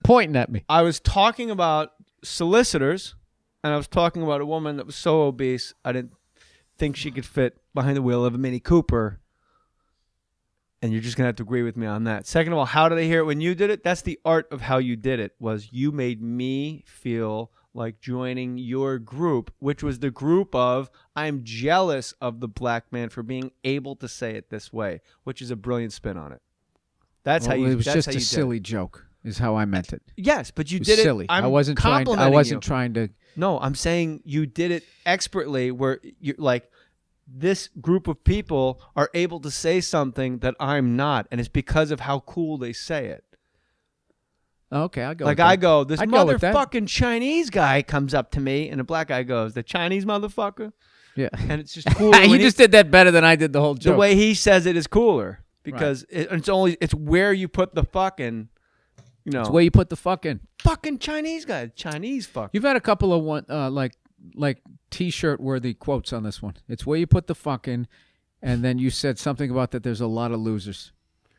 pointing at me. I was talking about solicitors, and I was talking about a woman that was so obese, I didn't think she could fit behind the wheel of a Mini Cooper. And you're just going to have to agree with me on that. Second of all, how did I hear it when you did it? That's the art of how you did it, was you made me feel like joining your group, which was the group of, I'm jealous of the black man for being able to say it this way, which is a brilliant spin on it. That's how you. It was just a silly joke, is how I meant it. Yes, but you it was did silly. it. I wasn't trying to. No, I'm saying you did it expertly, where you're like, this group of people are able to say something that I'm not, and it's because of how cool they say it. Okay, I'll go. Like I go, this motherfucking Chinese guy comes up to me, and a black guy goes, the Chinese motherfucker. Yeah, and it's just cool. You just did that better than I did the whole joke. The way he says it is cooler because it's where you put the fucking. It's where you put the fucking Chinese guy, Chinese fuck. You've had a couple of like T-shirt worthy quotes on this one. It's where you put the fucking, and then you said something about that. There's a lot of losers.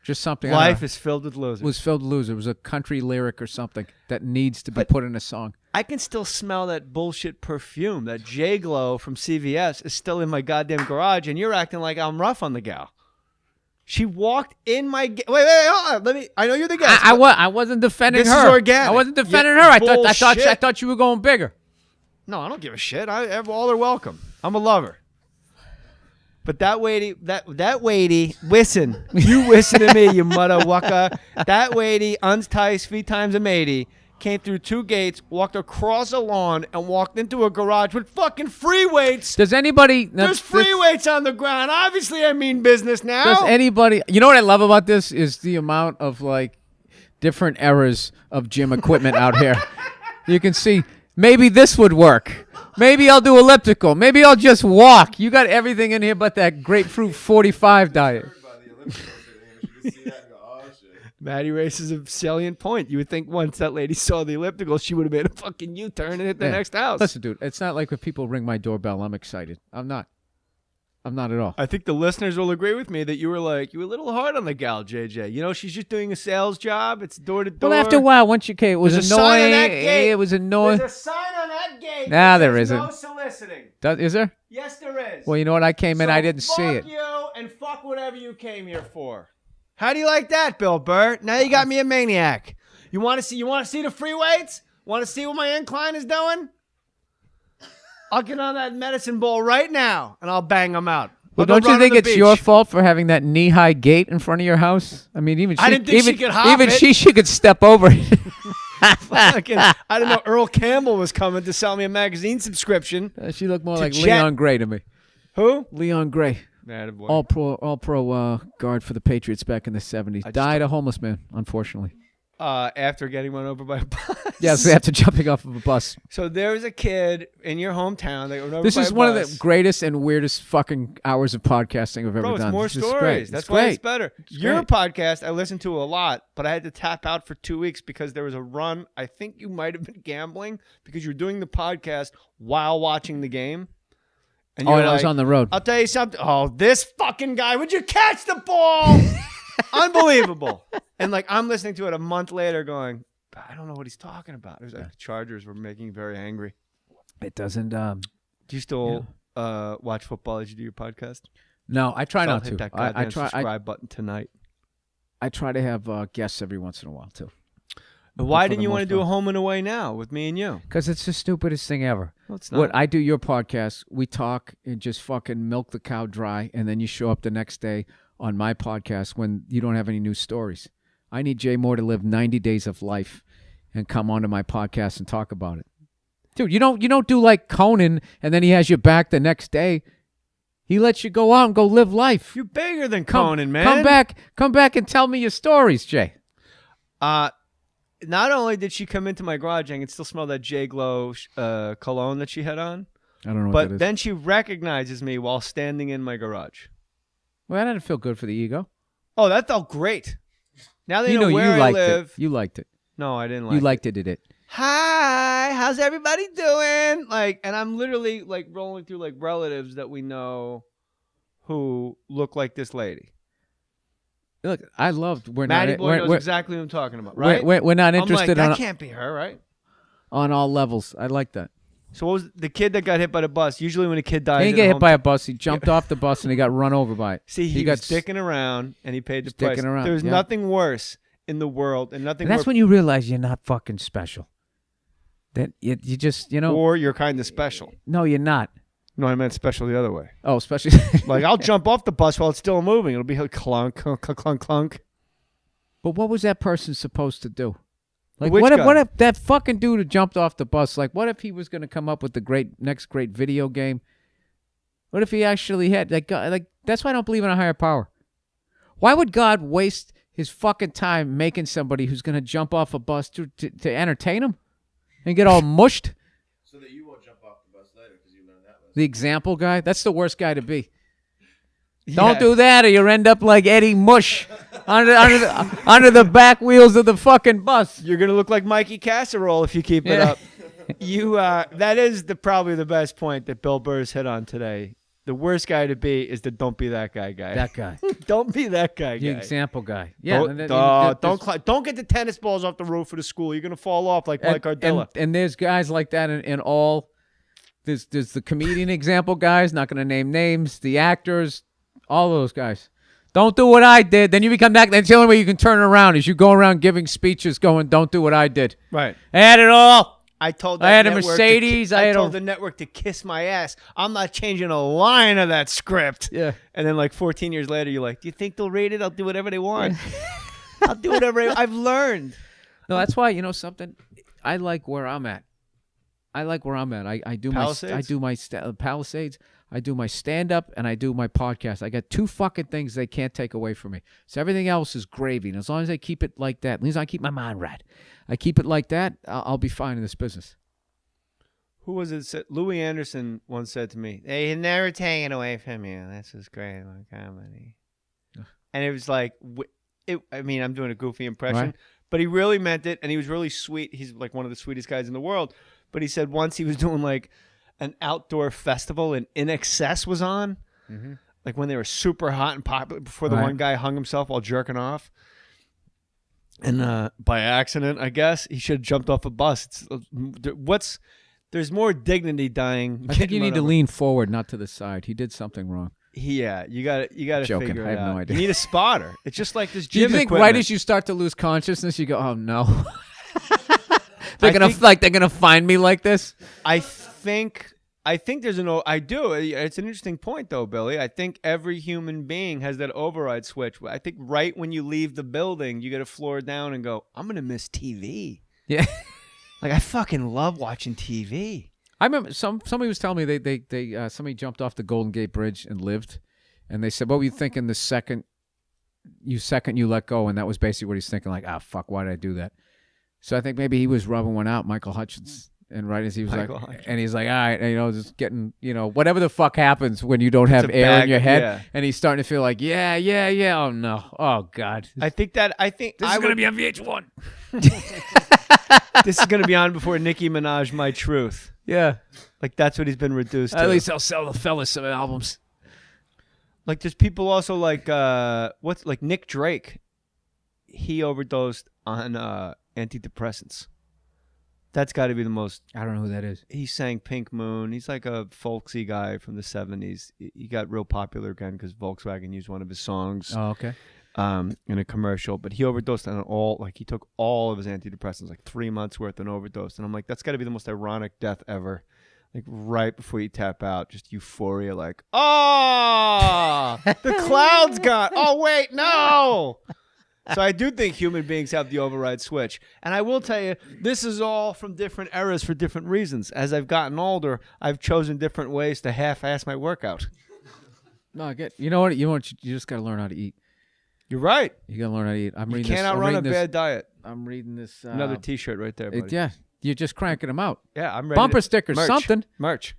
Just something. Life is filled with losers. It was filled with losers. It was a country lyric or something that needs to be put in a song. I can still smell that bullshit perfume. That J-Glow from CVS is still in my goddamn garage, and you're acting like I'm rough on the gal. She walked in my... Wait, hold on. I know you're the guest. I wasn't defending her. This is organic. I wasn't defending her. I thought you were going bigger. No, I don't give a shit. All are welcome. I'm a lover. But that weighty, listen. You listen to me, you motherfucker. That weighty, unties 3 times a matey, came through 2 gates, walked across a lawn, and walked into a garage with fucking free weights. Does anybody... There's free weights on the ground. Obviously, I mean business now. Does anybody... You know what I love about this is the amount of, like, different eras of gym equipment out here. You can see, maybe this would work. Maybe I'll do elliptical. Maybe I'll just walk. You got everything in here but that grapefruit 45 diet. Maddie raises a salient point. You would think once that lady saw the elliptical, she would have made a fucking U-turn and hit the next house. Listen, dude, it's not like when people ring my doorbell, I'm excited. I'm not at all. I think the listeners will agree with me that you were a little hard on the gal, JJ. You know, she's just doing a sales job. It's door to door. Well, after a while, once you came, it was annoying. It was annoying. There's a sign on that gate. Nah, there isn't. No soliciting. Is there? Yes, there is. Well, you know what? I came in, I didn't see it. Fuck you and fuck whatever you came here for. How do you like that, Bill Burr? Now you got me a maniac. You want to see the free weights? Want to see what my incline is doing? I'll get on that medicine ball right now, and I'll bang them out. Well, don't you think it's your fault for having that knee-high gate in front of your house? I mean, I didn't think she could hop it. She could step over it. I didn't know Earl Campbell was coming to sell me a magazine subscription. She looked more like Leon Gray to me. Who? Leon Gray. All pro guard for the Patriots back in the 70s. Died a homeless man, unfortunately. After getting run over by a bus. Yes, after jumping off of a bus. So there was a kid in your hometown that got run over by a bus. This is one of the greatest and weirdest fucking hours of podcasting I've ever done. It's more stories. That's why it's better. Your podcast I listened to a lot, but I had to tap out for 2 weeks because there was a run. I think you might have been gambling because you were doing the podcast while watching the game. And I was on the road. I'll tell you something. Oh, this fucking guy. Would you catch the ball? Unbelievable. And I'm listening to it a month later going, I don't know what he's talking about. It was like the Chargers were making me very angry. It doesn't. Do you still watch football as you do your podcast? No, I try not to. Hit that goddamn subscribe button tonight. I try to have guests every once in a while too. But why didn't you want to do a home and away now with me and you? Because it's the stupidest thing ever. No, it's not. What I do your podcast, we talk and just fucking milk the cow dry, and then you show up the next day on my podcast when you don't have any new stories. I need Jay Mohr to live 90 days of life and come onto my podcast and talk about it. Dude, you don't do like Conan and then he has your back the next day. He lets you go out and go live life. You're bigger than Conan, man. Come back and tell me your stories, Jay. Not only did she come into my garage, I can still smell that J-Glow cologne that she had on. I don't know what that is. But then she recognizes me while standing in my garage. Well, that didn't feel good for the ego. Oh, that felt great. Now they know where I live. You liked it. No, I didn't like it. You liked it, did it? Hi, how's everybody doing? And I'm literally rolling through relatives that we know who look like this lady. Look, I loved. Maddie Boy knows exactly what I'm talking about, right? We're not interested. I'm like, that can't be her, right? On all levels. I like that. So what was the kid that got hit by the bus? Usually when a kid dies, He didn't get hit by a bus. He jumped off the bus and he got run over by it. See, he was sticking around and he paid the price. Around, There's nothing worse in the world, and nothing. And that's when you realize you're not fucking special. That you just, or you're kind of special. No, you're not. No, I meant special the other way. Oh, especially like I'll jump off the bus while it's still moving. It'll be like clunk, clunk, clunk, clunk. But what was that person supposed to do? Like, Which what guy? if that fucking dude who jumped off the bus? Like, what if he was going to come up with the next great video game? What if he actually had like that's why I don't believe in a higher power. Why would God waste his fucking time making somebody who's going to jump off a bus to entertain him and get all mushed? So that you won't jump off the bus later because you learned that lesson. The example guy? That's the worst guy to be. Don't do that or you'll end up like Eddie Mush under the back wheels of the fucking bus. You're going to look like Mikey Casserole if you keep it up. That is probably the best point that Bill Burr's hit on today. The worst guy to be is the don't be that guy. That guy. Don't be that guy. The example guy. Yeah. Don't get the tennis balls off the roof of the school. You're going to fall off like Mike Ardella. And there's guys like that in all. There's the comedian example guys, not going to name names, the actors, all those guys. Don't do what I did. Then you become that. That's the only way you can turn it around is you go around giving speeches going, don't do what I did. Right. I had it all. I told I had a Mercedes. I told the network to kiss my ass. I'm not changing a line of that script. Yeah. And then like 14 years later, you're like, do you think they'll rate it? I'll do whatever they want. I'll do whatever I've learned. No, that's why, something. I like where I'm at. I do Palisades? my Palisades. I do my stand-up and I do my podcast. I got two fucking things they can't take away from me. So everything else is gravy. And as long as I keep it like that, as long as I keep my mind right, I keep it like that, I'll be fine in this business. Who was it? Louis Anderson once said to me, "They never take it away from you. This is great comedy." And it was like, I'm doing a goofy impression, right. But he really meant it, and he was really sweet. He's like one of the sweetest guys in the world. But he said once he was doing like an outdoor festival and In Excess was on, like when they were super hot and popular before the one guy hung himself while jerking off. And by accident, I guess, he should have jumped off a bus. There's more dignity dying. I think you need to lean forward, not to the side. He did something wrong. Yeah, you got to Joking. figure it I have out. no idea. You need a spotter. It's just like this Do you gym think equipment. right as you start to lose consciousness, you go, oh no. They're gonna find me like this? I think there's I do. It's an interesting point though, Billy. I think every human being has that override switch. I think right when you leave the building, you get to floor down and go, I'm gonna miss TV. Yeah. Like I fucking love watching TV. I remember somebody was telling me they somebody jumped off the Golden Gate Bridge and lived, and they said, what were you thinking the second you let go? And that was basically what he's thinking, like, fuck, why did I do that? So I think maybe he was rubbing one out, Michael Hutchins. And right as he was and he's like, all right, just getting, whatever the fuck happens when you don't have air in your head. Yeah. And he's starting to feel like, yeah. Oh, no. Oh, God. I think this is going to be on VH1. This is going to be on before Nicki Minaj, My Truth. Yeah. Like, that's what he's been reduced to. At least I'll sell the fellas some albums. Like, there's people also like, Nick Drake. He overdosed on antidepressants. That's got to be the most. I don't know who that is. He sang Pink Moon. He's like a folksy guy from the 70s. He got real popular again because Volkswagen used one of his songs. Oh, okay. In a commercial. But he overdosed on he took all of his antidepressants, like 3 months worth and overdosed. And I'm like, that's got to be the most ironic death ever. Like right before you tap out, just euphoria, like, oh, the cloud's gone. Oh, wait, no. So I do think human beings have the override switch. And I will tell you, this is all from different eras for different reasons. As I've gotten older, I've chosen different ways to half-ass my workout. No, I get. You know what? You just got to learn how to eat. You're right. You got to learn how to eat. You can't outrun a bad diet. I'm reading this. Another T-shirt right there, buddy. Yeah, you're just cranking them out. Yeah, I'm ready. Bumper stickers, merch. Something. Merch.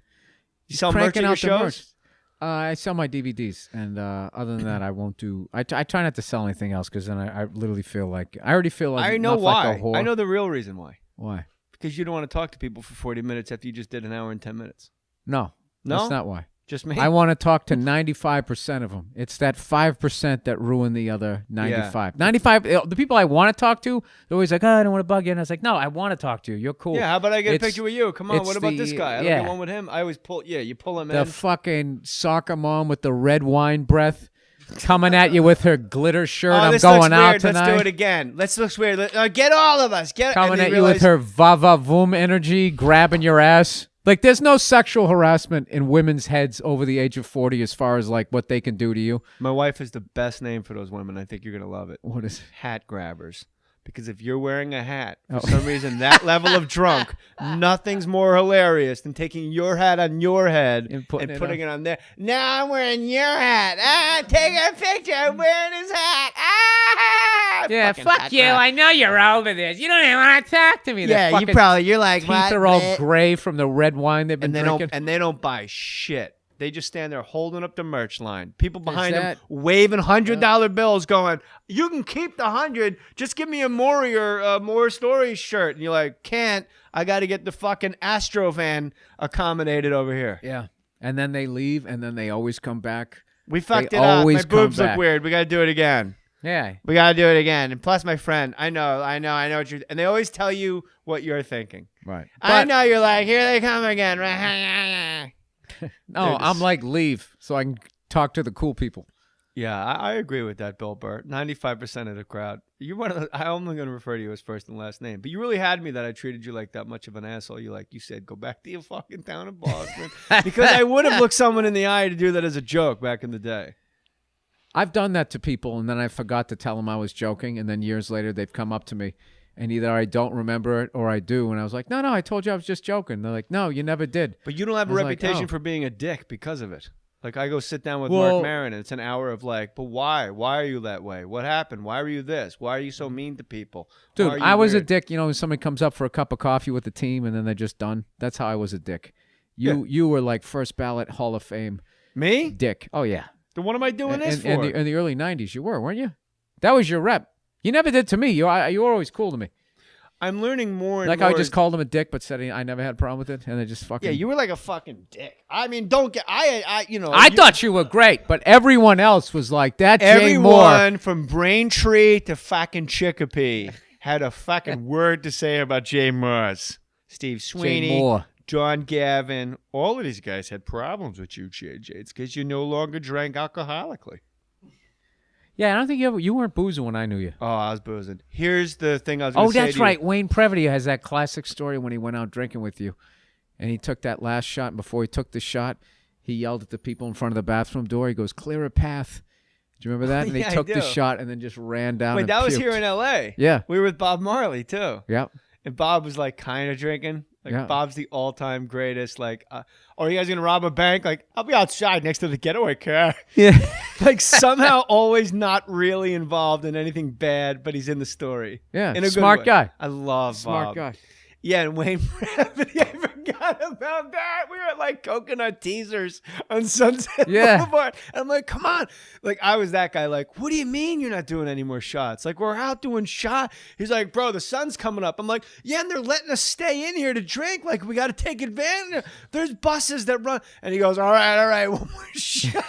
You sell merch at your shows? I sell my DVDs, and other than that, I won't do. I try not to sell anything else because then I literally feel like I already feel like I know why. Like a whore. I know the real reason why. Why? Because you don't want to talk to people for 40 minutes after you just did an hour and 10 minutes. No, that's not why. Just me? I want to talk to 95% of them. It's that 5% that ruin the other 95. 95, the people I want to talk to, they're always like, oh, I don't want to bug you. And I was like, no, I want to talk to you. You're cool. Yeah, how about I get a It's- picture with you? Come on, it's what about this the- guy? I don't yeah. get one with him. I always pull, you pull him The in. fucking soccer mom with the red wine breath coming at you with her glitter shirt. I'm this going looks out weird. tonight. Let's do it again. Looks weird. Get all of us. Coming at you with her va-va-voom energy, grabbing your ass. Like, there's no sexual harassment in women's heads over the age of 40 as far as, like, what they can do to you. My wife is the best name for those women. I think you're going to love it. What is it? Hat grabbers. Because if you're wearing a hat, for Oh. some reason, that level of drunk, nothing's more hilarious than taking your hat on your head And putting it on there. Now I'm wearing your hat. Take a picture. I'm wearing his hat. Yeah, Fucking fuck hat you. grab. I know you're over this. You don't even want to talk to me. Their Yeah, fucking you're like, teeth what? are all gray from the red wine they've been and they drinking. don't buy shit. They just stand there holding up the merch line. People behind them that- waving $100 bills, going, "You can keep the 100. Just give me a Mohr or Mohr Stories shirt." And you're like, "Can't. I got to get the fucking Astro fan accommodated over here." Yeah. And then they leave, and then they always come back. We fucked They it up. My always come boobs look back. weird. We got to do it again. Yeah. We got to do it again. And plus, my friend, I know what you're. And they always tell you what you're thinking. Right. I know you're like, here they come again. No, Dude, I'm like, leave so I can talk to the cool people. Yeah, I agree with that, Bill Burr. 95% of the crowd. You're one of the, I'm only going to refer to you as first and last name, but you really had me that I treated you like that much of an asshole. You said, go back to your fucking town of Boston. Because I would have looked someone in the eye to do that as a joke back in the day. I've done that to people, and then I forgot to tell them I was joking, and then years later they've come up to me, and either I don't remember it or I do, and I was like, no, I told you I was just joking. They're like, no, you never did. But you don't have a I was like, reputation oh. for being a dick because of it. Like, I go sit down with Well- Mark Maron, and it's an hour of like, but why? Why are you that way? What happened? Why were you this? Why are you so mean to people? Why Dude, are you I was a weird? dick, when somebody comes up for a cup of coffee with the team, and then they're just done. That's how I was a dick. You were like first ballot Hall of Fame Me? dick. Oh, yeah. Then what am I doing this for? In the early 90s, you were, weren't you? That was your rep. You never did to me. You were always cool to me. I'm learning more and Like more. I just called him a dick, but said I never had a problem with it, and they just fucking. Yeah, you were like a fucking dick. I mean, don't get. I thought you were great, but everyone else was like that. Jay Mohr. Everyone from Braintree to fucking Chicopee had a fucking word to say about Jay Mohr's. Steve Sweeney, Jay Mohr. John Gavin, all of these guys had problems with you, JJ. It's because you no longer drank alcoholically. Yeah, I don't think you weren't boozing when I knew you. Oh, I was boozing. Here's the thing I was going Oh, to say that's to you. right. Wayne Previty has that classic story when he went out drinking with you, and he took that last shot. And before he took the shot, he yelled at the people in front of the bathroom door. He goes, "Clear a path." Do you remember that? And Yeah, he I took the do. shot and then just ran down. Wait, and that was puked. here in L.A. Yeah. We were with Bob Marley, too. Yep. And Bob was like kind of drinking. Like Yeah. Bob's the all-time greatest. Like, are you guys gonna rob a bank? Like, I'll be outside next to the getaway car. Yeah. Like somehow always not really involved in anything bad, but he's in the story. Yeah. In a good Smart way. guy. I love Smart Bob. guy. Yeah, and Wayne Previty, I forgot about that. We were at like Coconut Teasers on Sunset Yeah. Boulevard. And I'm like, come on. Like, I was that guy, like, what do you mean you're not doing any more shots? Like, we're out doing shot. He's like, bro, the sun's coming up. I'm like, yeah, and they're letting us stay in here to drink. Like, we got to take advantage. There's buses that run. And he goes, all right, one more shot.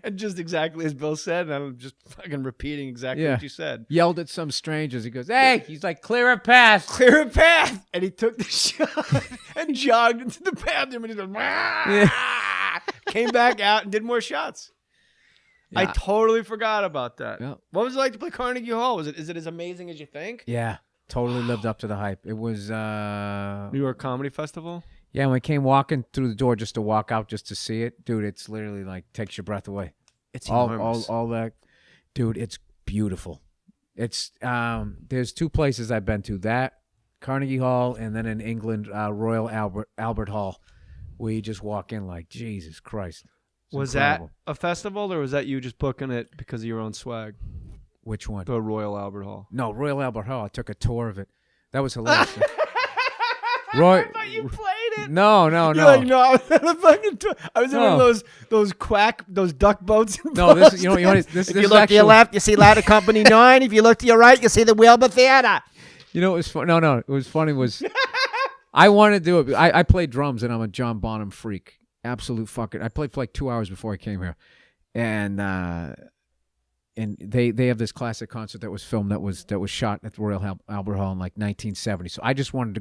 And just exactly as Bill said, and I'm just fucking repeating exactly Yeah. what you said. Yelled at some strangers. He goes, "Hey!" He's like, "Clear a path." Clear a path. And he took the shot and jogged into the bathroom and he goes, came back out and did more shots. I Yeah. totally forgot about that. Yeah. What was it like to play Carnegie Hall? Is it as amazing as you think? Yeah. Totally lived up to the hype. It was. New York Comedy Festival? Yeah, when we came walking through the door just to walk out just to see it, dude, it's literally like takes your breath away. It's All enormous. that, dude, it's beautiful. It's there's two places I've been to, that Carnegie Hall, and then in England, Royal Albert Hall, where you just walk in like, Jesus Christ. It's Was incredible. that a festival or was that you just booking it because of your own swag? Which one? The Royal Albert Hall. No, Royal Albert Hall. I took a tour of it. That was hilarious. Roy, I thought you played it. no. You're like, no, I was on a fucking tour. I was in one No. of those duck boats. In No, this Boston. this If is you look to your actually- left, you see Ladder Company 9. If you look to your right, you see the Wilbur Theater. You know, it was fun. No, it was funny. Was I wanted to do it. I play drums and I'm a John Bonham freak, absolute fucking. I played for like 2 hours before I came here, and they have this classic concert that was filmed that was shot at the Royal Albert Hall in like 1970. So I just wanted to